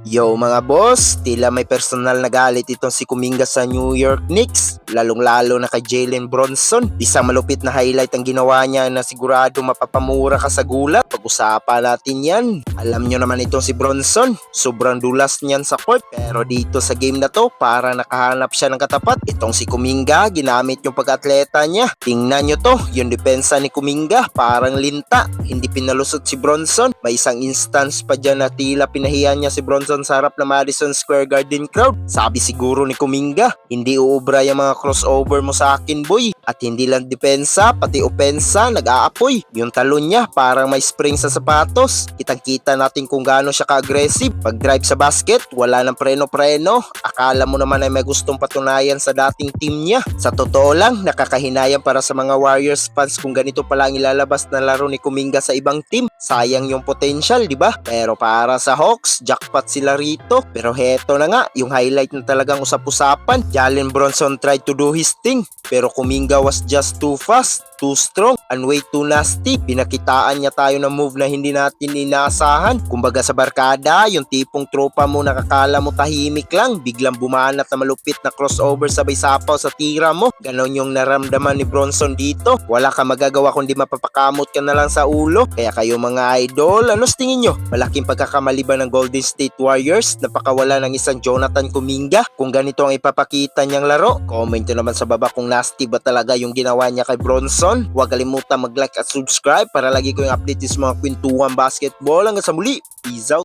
Yo mga boss, tila may personal na galit itong si Kuminga sa New York Knicks, lalong-lalo na kay Jalen Bronson. Isang malupit na highlight ang ginawa niya na sigurado mapapamura ka sa gulat. Pag-usapan natin yan. Alam nyo naman itong si Bronson, sobrang dulas niyan sa court, pero dito sa game na to, para nakahanap siya ng katapat. Itong si Kuminga, ginamit yung pag-atleta niya. Tingnan nyo to, yung depensa ni Kuminga, parang linta. Hindi pinalusot si Bronson. May isang instance pa dyan na tila pinahiyan niya si Bronson sa harap ng Madison Square Garden crowd. Sabi siguro ni Kuminga, hindi uubra yung mga crossover mo sa akin boy. At hindi lang depensa, pati opensa, nag-aapoy. Yung talon niya parang may spring sa sapatos. Kitang-kita natin kung gaano siya ka-aggressive. Pag-drive sa basket, wala ng preno-preno. Akala mo naman ay may gustong patunayan sa dating team niya. Sa totoo lang, nakakahinayang para sa mga Warriors fans kung ganito pala ang ilalabas na laro ni Kuminga sa ibang team. Sayang yung potential, di ba? Pero para sa Hawks, jackpot sila rito. Pero heto na nga, yung highlight na talagang usap-usapan. Jalen Bronson tried to do his thing, pero Kuminga was just too fast, too strong, and way too nasty. Pinakitaan niya tayo ng move na hindi natin inaasahan. Kumbaga sa barkada, yung tipong tropa mo nakakala mo tahimik lang, biglang bumanat na malupit na crossover sabay sapaw sa tira mo. Ganon yung naramdaman ni Bronson dito. Wala ka magagawa kundi mapapakamot ka na lang sa ulo. Kaya kayo mga idol, ano sa tingin nyo? Malaking pagkakamali ba ng Golden State Warriors na pakawala ng isang Jonathan Kuminga? Kung ganito ang ipapakita niyang laro, comment nyo naman sa baba kung nasty ba talaga yung ginawa niya kay Bronson. Huwag kalimutan mag-like at subscribe para lagi ko yung update sa mga kwentuhan basketball. Hanggang sa muli, peace out!